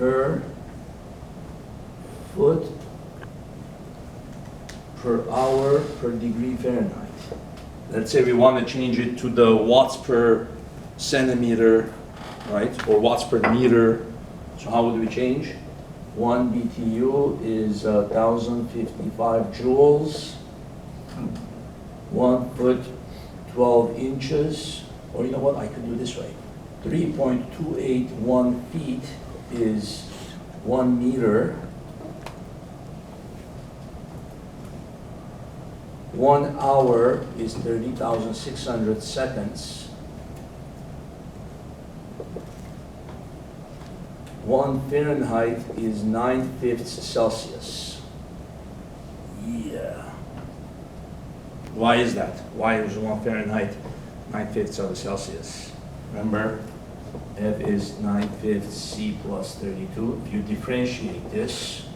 per foot per hour per degree Fahrenheit. Let's say we want to change it to the watts per centimeter, right? Or watts per meter. So how would we change? 1 BTU is 1,055 joules. 1 foot, 12 inches. Or you know what, I could do this way. 3.281 feet is 1 meter. 1 hour is 30,600 seconds. 1 Fahrenheit is 9/5 Celsius. Yeah. Why is that? Why is 1 Fahrenheit 9/5 of a Celsius? Remember, F is 9/5 C plus 32. If you differentiate this,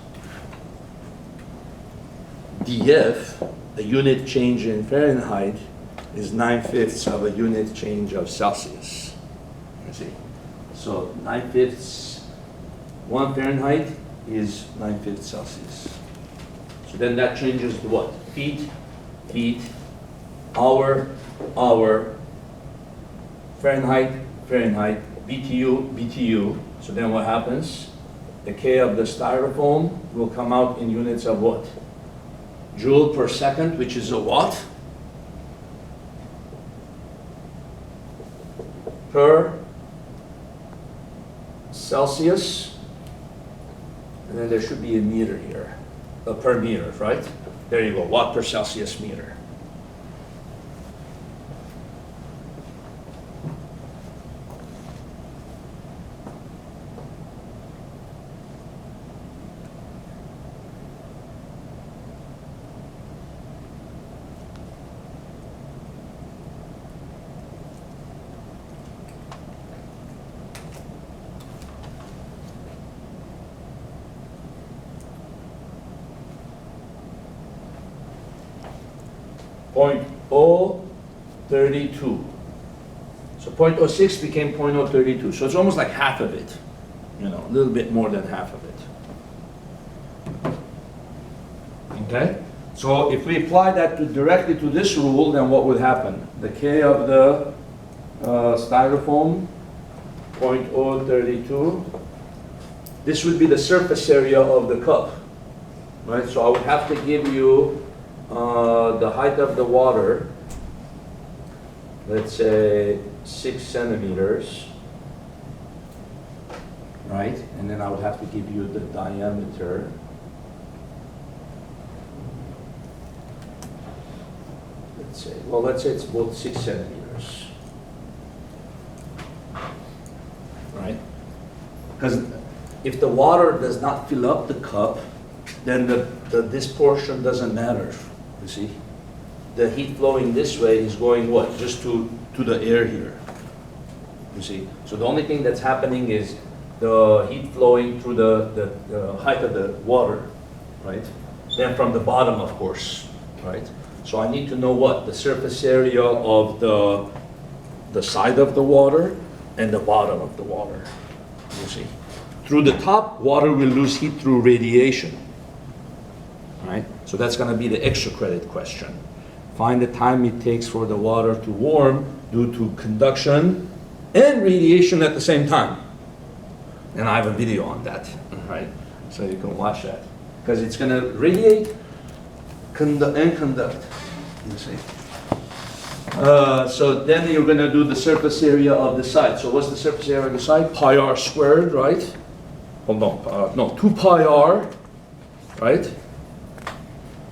dF, a unit change in Fahrenheit, is 9/5 of a unit change of Celsius. You see? So 9/5, 1 Fahrenheit is 9/5 Celsius. So then that changes to what? Feet, feet, hour, hour, Fahrenheit, Fahrenheit, BTU, BTU. So then what happens? The K of the styrofoam will come out in units of what? Joule per second, which is a watt, per Celsius, and then there should be a meter here, per meter, right? There you go, watt per Celsius meter. .032. So 0.06 became 0.032. So it's almost like half of it, you know, a little bit more than half of it. Okay? So if we apply that directly to this rule, then what would happen? The K of the styrofoam, 0.032. This would be the surface area of the cup, right? So I would have to give you the height of the water, let's say 6 centimeters, right? And then I would have to give you the diameter. Let's say it's both 6 centimeters, right? Because if the water does not fill up the cup, then this portion doesn't matter. You see, the heat flowing this way is going what? Just to the air here. You see, so the only thing that's happening is the heat flowing through the height of the water, right? Then from the bottom, of course, right? So I need to know what? The surface area of the side of the water and the bottom of the water. You see, through the top, water will lose heat through radiation. Right? So that's going to be the extra credit question. Find the time it takes for the water to warm due to conduction and radiation at the same time. And I have a video on that, right? So you can watch that. Because it's going to radiate and conduct, you see. So then you're going to do the surface area of the side. So what's the surface area of the side? Pi r squared, right? Hold on, no, 2 pi r, right?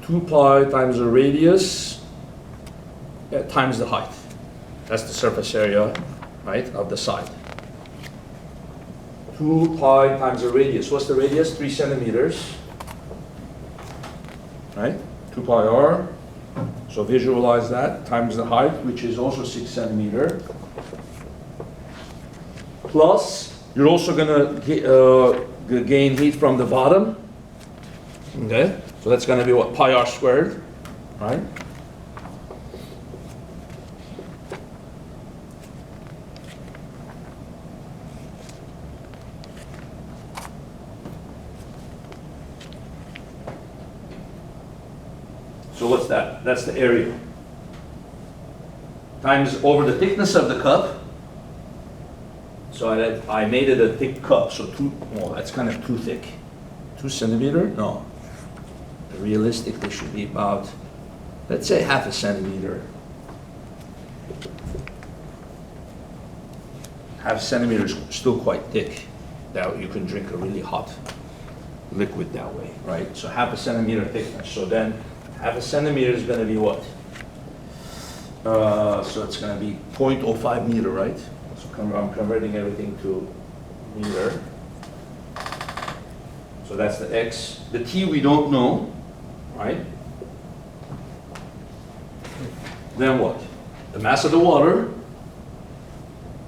2 pi times the radius times the height. That's the surface area, right, of the side. 2 pi times the radius. What's the radius? 3 centimeters, right? 2 pi r. So visualize that times the height, which is also 6 centimeters. Plus, you're also going to gain heat from the bottom. Okay, so that's going to be what? Pi r squared, right? what's that? That's the area. Times over the thickness of the cup. So I made it a thick cup, so that's kind of too thick. 2 centimeter? No. Realistically, should be about, let's say, half a centimeter. Half a centimeter is still quite thick. That you can drink a really hot liquid that way, right? So half a centimeter thickness. So then half a centimeter is going to be what? So it's going to be 0.05 meter, right? So I'm converting everything to meter. So that's the X. The T we don't know, right? Then what? The mass of the water,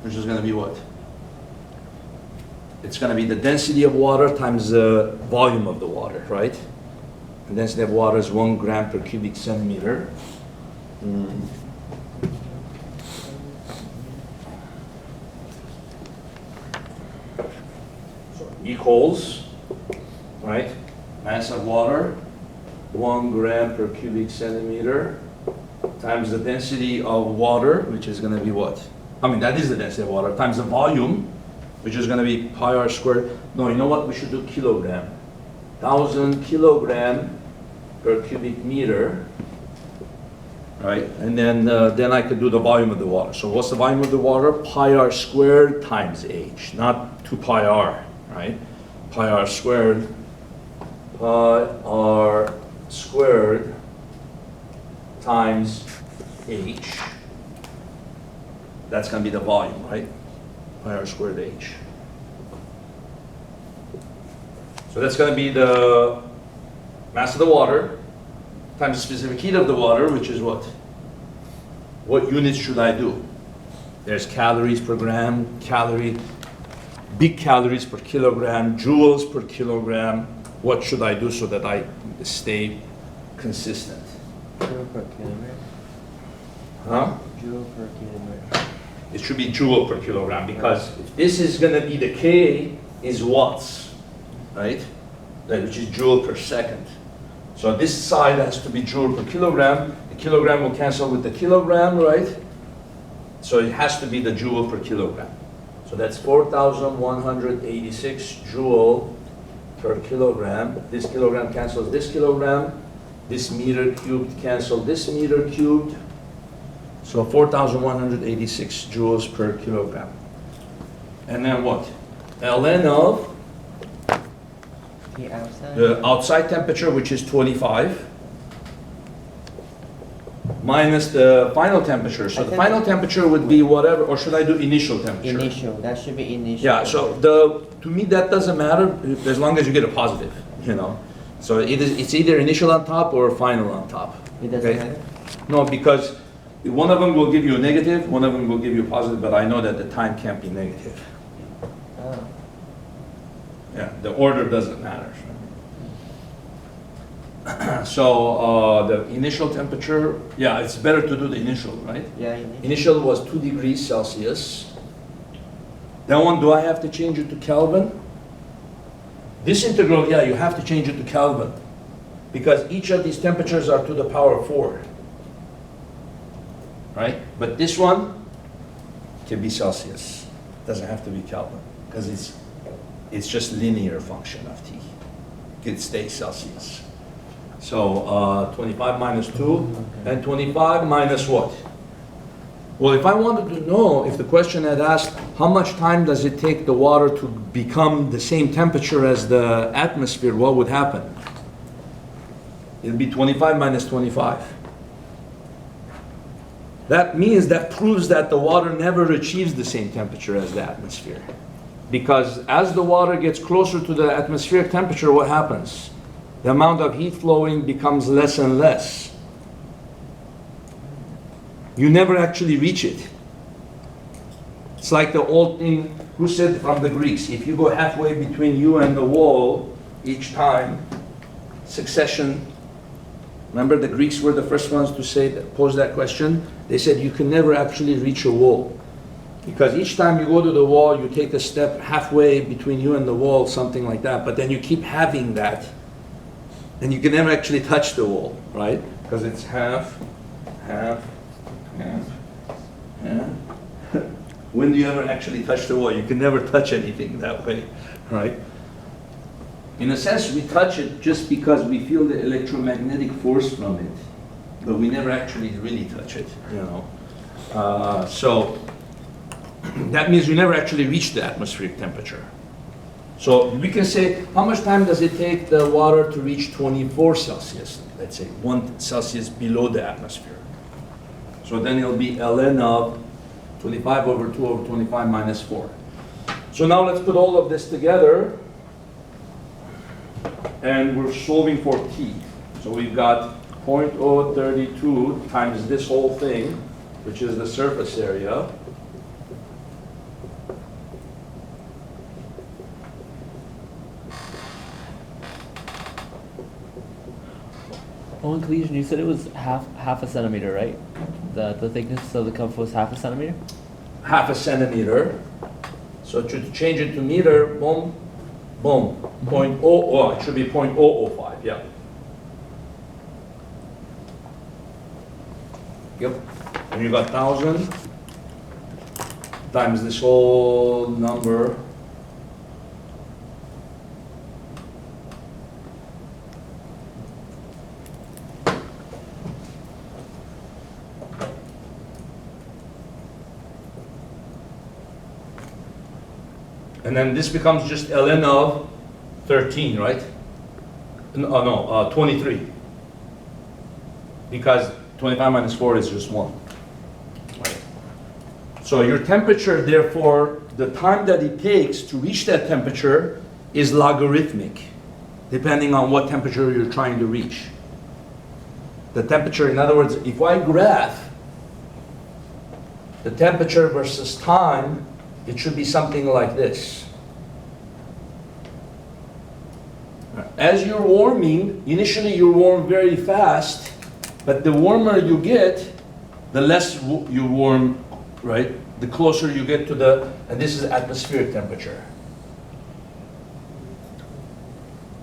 which is going to be what? It's going to be the density of water times the volume of the water, right? The density of water is 1 gram per cubic centimeter. So equals, right? Mass of water, 1 gram per cubic centimeter times the density of water, which is going to be what? I mean, that is the density of water, times the volume, which is going to be pi r squared. No, you know what? We should do kilogram. 1,000 kilogram per cubic meter, right? And then I could do the volume of the water. So what's the volume of the water? Pi r squared times h, not 2 pi r, right? Pi r squared times h. That's going to be the volume, right? Pi r squared h. So that's going to be the mass of the water times the specific heat of the water, which is what? What units should I do? There's calories per gram, big calories per kilogram, joules per kilogram. What should I do so that I stay consistent? Joule per kilogram. Huh? Joule per kilogram. It should be joule per kilogram, because if this is going to be the K is watts, right? Which is joule per second. So this side has to be joule per kilogram. The kilogram will cancel with the kilogram, right? So it has to be the joule per kilogram. So that's 4,186 joule per kilogram. This kilogram cancels this kilogram. This meter cubed cancels this meter cubed. So 4,186 joules per kilogram. And then what? ln of the outside temperature, which is 25, minus the final temperature. So the final temperature would be whatever, or should I do initial temperature? Initial, that should be initial. Yeah, so to me that doesn't matter as long as you get a positive, you know. So it's either initial on top or final on top. It doesn't matter? No, because one of them will give you a negative, one of them will give you a positive, but I know that the time can't be negative. Oh. Yeah, the order doesn't matter. So the initial temperature, yeah, it's better to do the initial, right? Yeah, Initial was 2 degrees Celsius. That one, do I have to change it to Kelvin? This integral, yeah, you have to change it to Kelvin, because each of these temperatures are to the power 4. Right? But this one can be Celsius. Doesn't have to be Kelvin, because it's just linear function of T. It stays Celsius. So 25 minus 2, and 25 minus what? Well, if I wanted to know, if the question had asked, how much time does it take the water to become the same temperature as the atmosphere, what would happen? It'd be 25 minus 25. That means, that proves that the water never achieves the same temperature as the atmosphere. Because as the water gets closer to the atmospheric temperature, what happens? The amount of heat flowing becomes less and less. You never actually reach it. It's like the old thing, who said from the Greeks, if you go halfway between you and the wall each time, succession. Remember, the Greeks were the first ones to pose that question. They said you can never actually reach a wall, because each time you go to the wall, you take a step halfway between you and the wall, something like that. But then you keep having that, and you can never actually touch the wall, right? because it's half, half, half, half. When do you ever actually touch the wall? You can never touch anything that way, right? In a sense, we touch it just because we feel the electromagnetic force from it, but we never actually really touch it, you know. So that means we never actually reach the atmospheric temperature. So we can say, how much time does it take the water to reach 24 Celsius? Let's say 1 Celsius below the atmosphere. So then it'll be ln of 25 over 2 over 25 minus 4. So now let's put all of this together. And we're solving for t. So we've got 0.032 times this whole thing, which is the surface area. Oh, in Kiledjian, you said it was half a centimeter, right? The thickness of the cup was half a centimeter? Half a centimeter. So to change it to meter, boom, boom, it should be 0.005, yeah. Yep, and you got 1,000 times this whole number. And then this becomes just ln of 13, right? No, 23. Because 25 minus 4 is just 1. Right. So your temperature, therefore, the time that it takes to reach that temperature is logarithmic, depending on what temperature you're trying to reach. The temperature, in other words, if I graph the temperature versus time, it should be something like this. As you're warming, initially you warm very fast, but the warmer you get, the less you warm, right? The closer you get to the, and this is atmospheric temperature.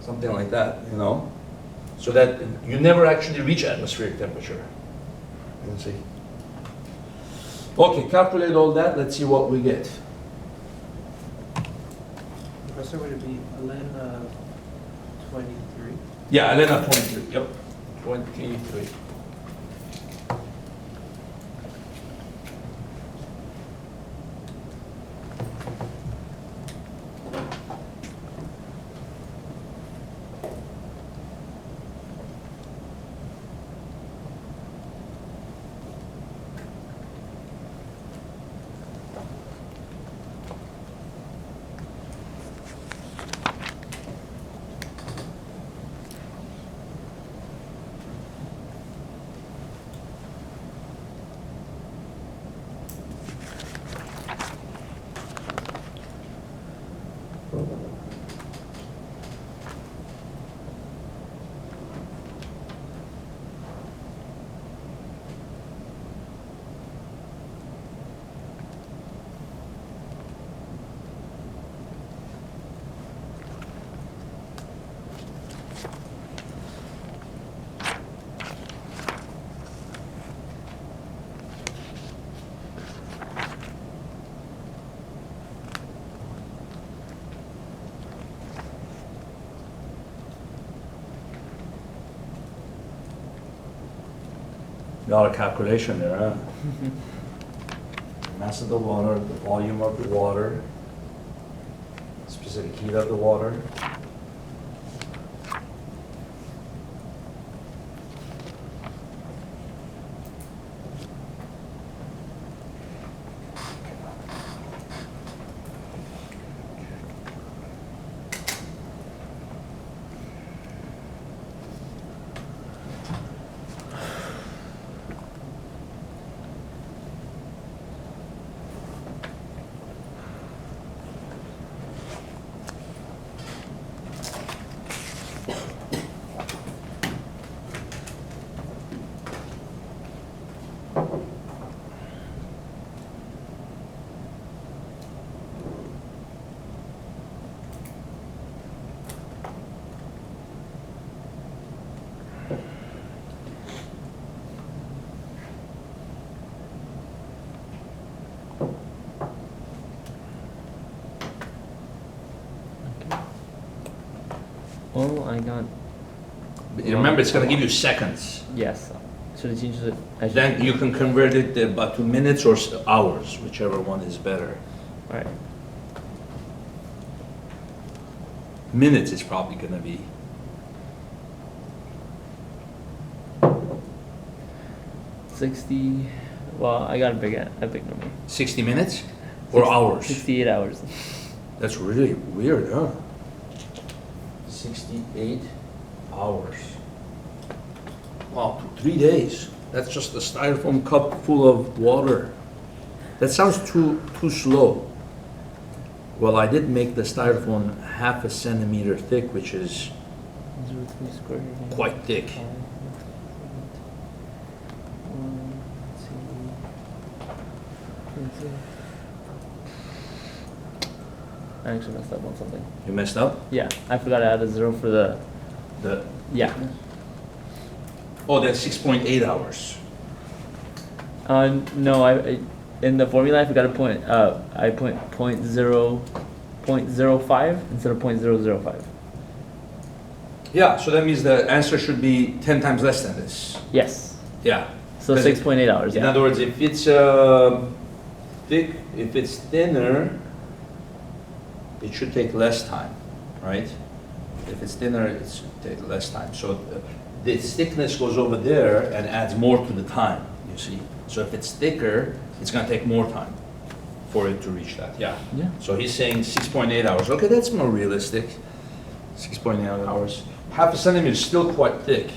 Something like that, you know? So that you never actually reach atmospheric temperature. You can see. Okay, calculate all that, let's see what we get. Professor, would it be ln of 23? Yeah, I ln of 23, yep. 23. Got a calculation there, huh? Mass of the water, the volume of the water, specific heat of the water. Oh, I got, Remember, it's gonna give you seconds. yes. Should I change it? I should Then change you it. can convert it about to minutes or hours, whichever one is better. Alright. Minutes is probably gonna be. 60, well, I got a big number. 60 minutes or hours? 68 hours. That's really weird, huh? 68 hours. Wow, 3 days. That's just a styrofoam cup full of water. That sounds too slow. Well, I did make the styrofoam half a centimeter thick, which is 0.03 square. quite thick. 1, 2, 3. I actually messed up on something. You messed up? Yeah, I forgot to add a 0 for the, The, yeah. oh, that's 6.8 hours. No, in the formula I forgot to point, I put 0.05 instead of 0.005. Yeah, so that means the answer should be 10 times less than this. Yes, Yeah. so Because 6.8 hours, In yeah. other words, if it's thick, if it's thinner, it should take less time, right? If it's thinner, it should take less time. So the thickness goes over there and adds more to the time, you see? So if it's thicker, it's gonna take more time for it to reach that, yeah. Yeah. So he's saying 6.8 hours. Okay, that's more realistic. 6.8 hours. Half a centimeter is still quite thick.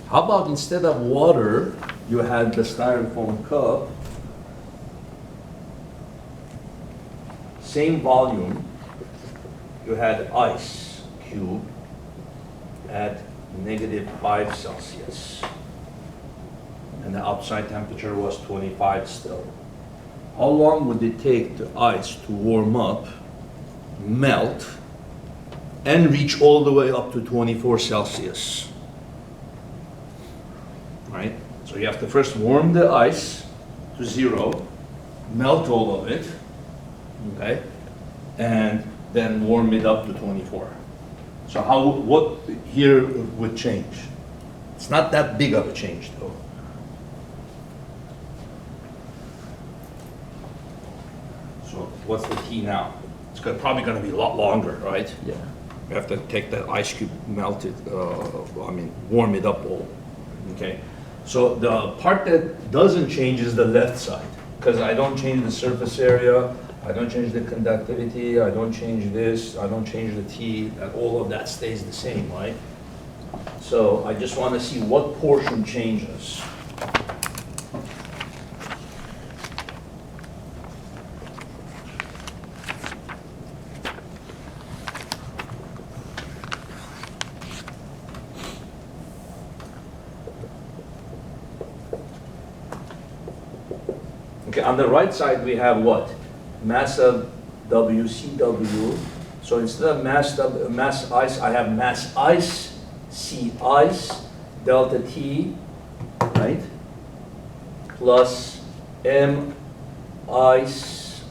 How about instead of water, you had the styrofoam cup, same volume, you had ice cube at -5 Celsius. And the outside temperature was 25 still. How long would it take the ice to warm up, melt, and reach all the way up to 24 Celsius? Right? So you have to first warm the ice to 0, melt all of it, okay? And then warm it up to 24. So what here would change? It's not that big of a change though. So what's the T now? It's probably gonna be a lot longer, right? Yeah. You have to take that ice cube, melt it, warm it up all, okay? So the part that doesn't change is the left side, because I don't change the surface area, I don't change the conductivity, I don't change this, I don't change the T, and all of that stays the same, right? So I just want to see what portion changes. Okay, on the right side, we have what? Mass of WCW. So instead of mass ice, I have mass ice, C ice, delta T, right? Plus M ice.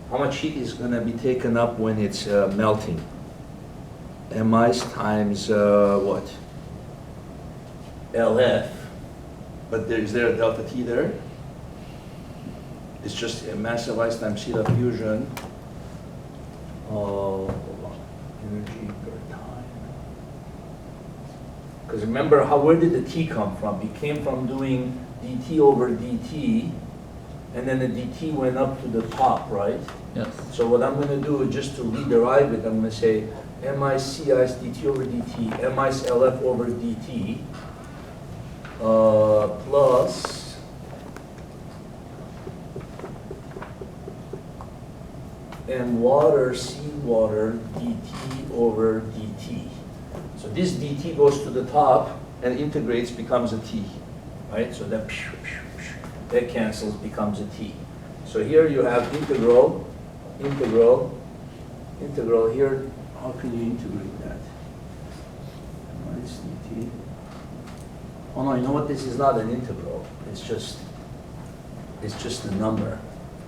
How much heat is going to be taken up when it's melting? M ice times what? LF. But is there a delta T there? It's just a massive ice times heat of fusion. Hold on. Energy per time. Because remember, where did the T come from? It came from doing dt over dt, and then the dt went up to the top, right? Yes. So what I'm going to do is just to rederive it, I'm going to say mi c ice dt over dt, m ice lf over dt, plus and water, seawater, dt over dt. So this dt goes to the top and integrates, becomes a t, right? So that cancels, becomes a t. So here you have integral. Here, how can you integrate that? Minus dt. Oh no, you know what? This is not an integral. It's just a number.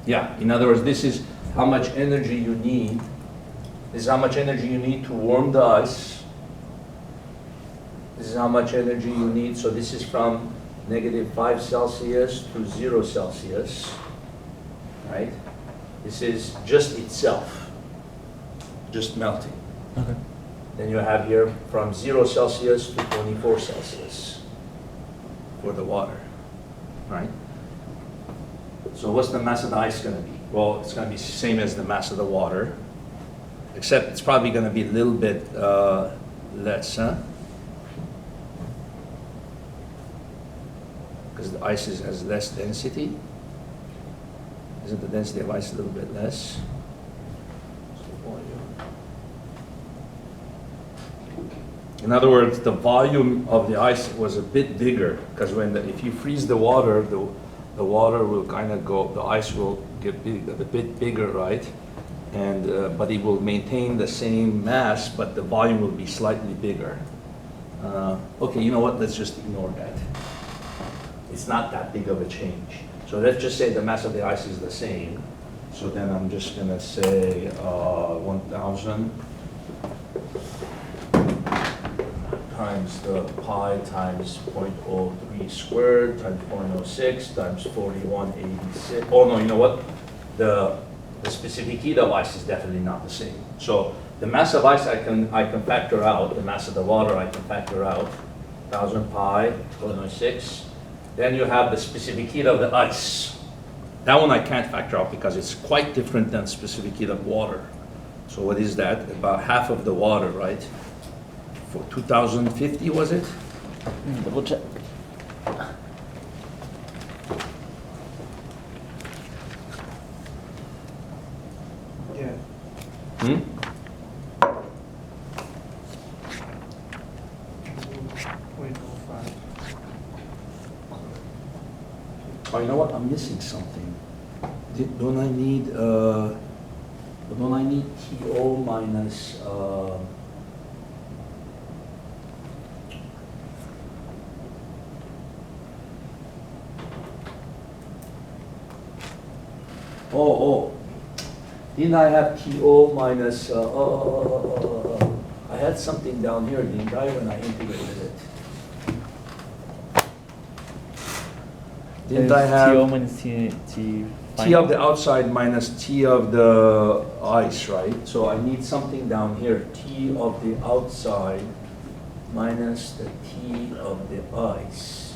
Yeah, in other words, this is how much energy you need. This is how much energy you need to warm the ice. This is how much energy you need. So this is from -5 Celsius to 0 Celsius, right? This is just itself, just melting. Okay. Then you have here from 0 Celsius to 24 Celsius for the water, right? So what's the mass of the ice going to be? Well, it's going to be the same as the mass of the water, except it's probably going to be a little bit less, huh? Because the ice has less density. Isn't the density of ice a little bit less? In other words, the volume of the ice was a bit bigger, because if you freeze the water, the water will kind of go, the ice will get a bit bigger, right? And but it will maintain the same mass, but the volume will be slightly bigger. Okay, you know what? Let's just ignore that. It's not that big of a change. So let's just say the mass of the ice is the same. So then I'm just gonna say 1,000 times the pi times 0.03 squared times 0.06 times 4186. Oh no, you know what? The specific heat of ice is definitely not the same. So the mass of ice I can factor out. The mass of the water I can factor out. 1,000 pi 0.06. Then you have the specific heat of the ice. That one I can't factor out because it's quite different than specific heat of water. So what is that? About half of the water, right? For 2050, was it? Double check. Yeah. Hmm? 0.05. Oh, you know what? I'm missing something. Don't I need TO minus oh, didn't I have TO minus, I had something down here, didn't I, when I integrated it? Didn't I have TO minus T T of the outside minus T of the ice, right? So I need something down here, T of the outside minus the T of the ice.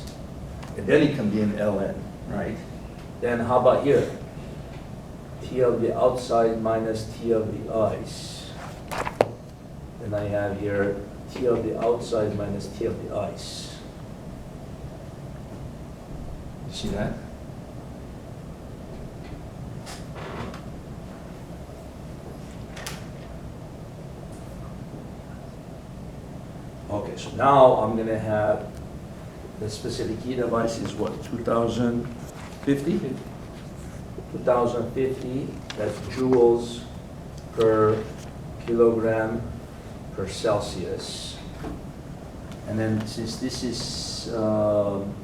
And then it can be an ln, right? Then how about here? T of the outside minus T of the ice. Then I have here T of the outside minus T of the ice. You see that? Okay, so now I'm going to have the specific heat of ice is what, 2050? 2050, that's joules per kilogram per Celsius. And then since this is, I'm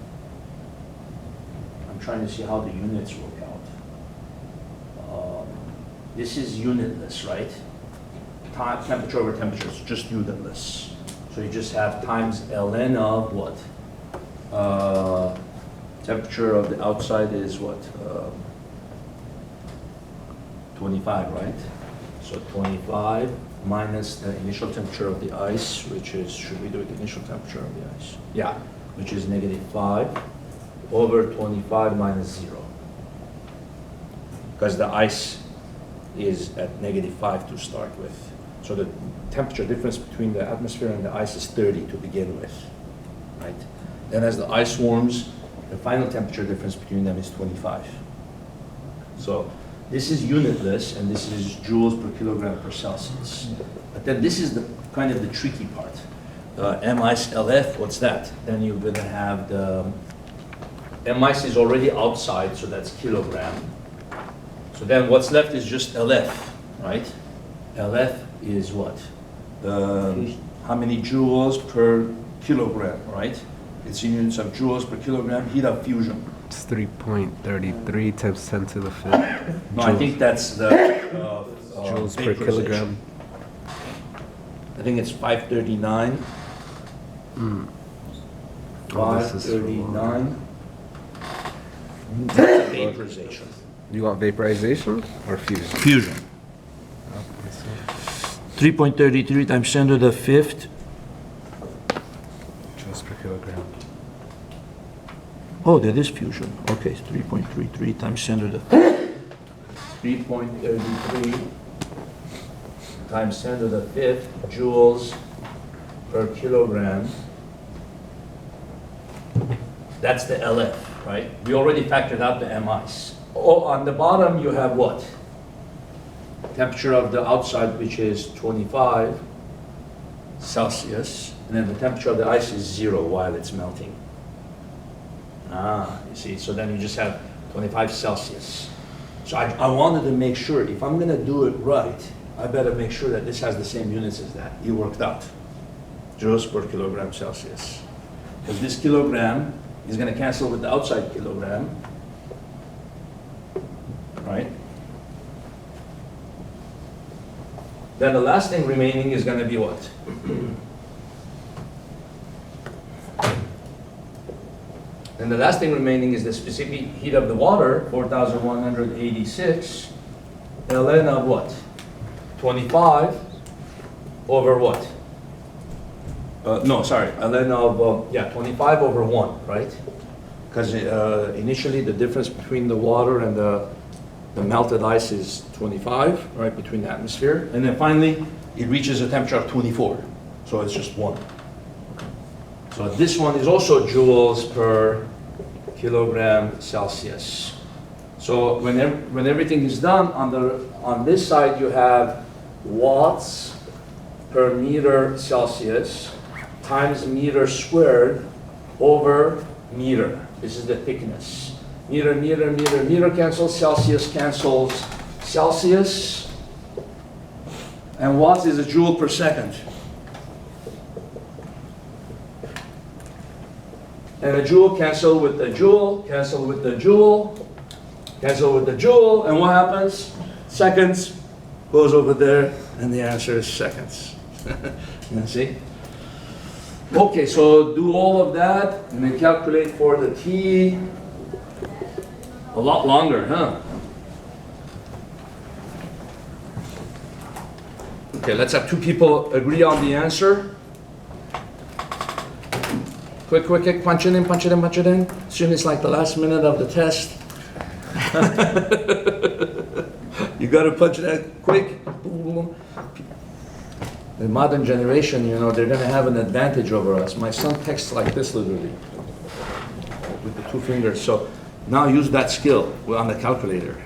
trying to see how the units work out. This is unitless, right? Temperature over temperature is just unitless. So you just have times ln of what? Temperature of the outside is what? 25, right? So 25 minus the initial temperature of the ice, which is, should we do it initial temperature of the ice? Yeah, which is -5 over 25 minus 0. Because the ice is at -5 to start with. So the temperature difference between the atmosphere and the ice is 30 to begin with, right? Then as the ice warms, the final temperature difference between them is 25. So this is unitless, and this is joules per kilogram per Celsius. But then this is the kind of the tricky part. M ice LF, what's that? Then you're gonna have the, M ice is already outside, so that's kilogram. So then what's left is just LF, right? LF is what? How many joules per kilogram, right? It's in units of joules per kilogram heat of fusion. It's 3.33 times 10 to the 5th. No, I think that's the of Joules per vaporization. kilogram. I think it's 539. Oh, this is for 539. That's vaporization. You want vaporization or fusion? Fusion. Oh, I see. 3.33 times 10 to the fifth. Joules per kilogram. Oh, that is fusion. Okay, it's 3.33 times 10 to the 3.33 times 10 to the fifth joules per kilogram. That's the LF, right? We already factored out the MIs. Oh, on the bottom you have what? Temperature of the outside, which is 25 Celsius, and then the temperature of the ice is 0 while it's melting. Ah, you see, so then you just have 25 Celsius. So I wanted to make sure, if I'm gonna do it right, I better make sure that this has the same units as that. You worked out. Joules per kilogram Celsius. Because this kilogram is gonna cancel with the outside kilogram, right? Then the last thing remaining is gonna be what? And the last thing remaining is the specific heat of the water, 4,186, ln of what? 25 over what? No, sorry, ln of, 25 over 1, right? Because initially the difference between the water and the melted ice is 25, right, between the atmosphere. And then finally, it reaches a temperature of 24. So it's just 1. So this one is also joules per kilogram Celsius. So when everything is done, on this side you have watts per meter Celsius times meter squared over meter. This is the thickness. Meter, meter, meter, meter cancels, Celsius cancels Celsius. And watts is a joule per second. And a joule cancel with the joule, cancel with the joule, cancel with the joule, and what happens? Seconds goes over there, and the answer is seconds. You see? Okay, so do all of that, and then calculate for the T. A lot longer, huh? Okay, let's have two people agree on the answer. Quick, quick, quick, punch it in, punch it in, punch it in. Soon it's like the last minute of the test. You gotta punch that quick. The modern generation, you know, they're gonna have an advantage over us. My son texts like this literally, with the 2 fingers. So now use that skill on the calculator.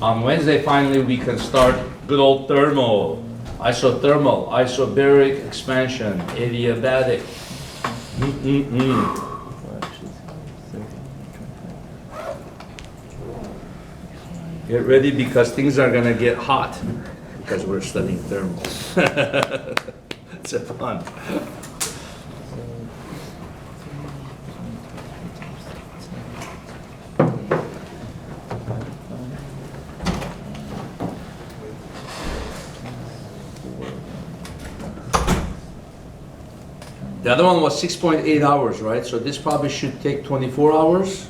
On Wednesday, finally, we can start good old thermal, isothermal, isobaric expansion, adiabatic. Get ready because things are gonna get hot because we're studying thermal. It's a fun. The other one was 6.8 hours, right? So this probably should take 24 hours.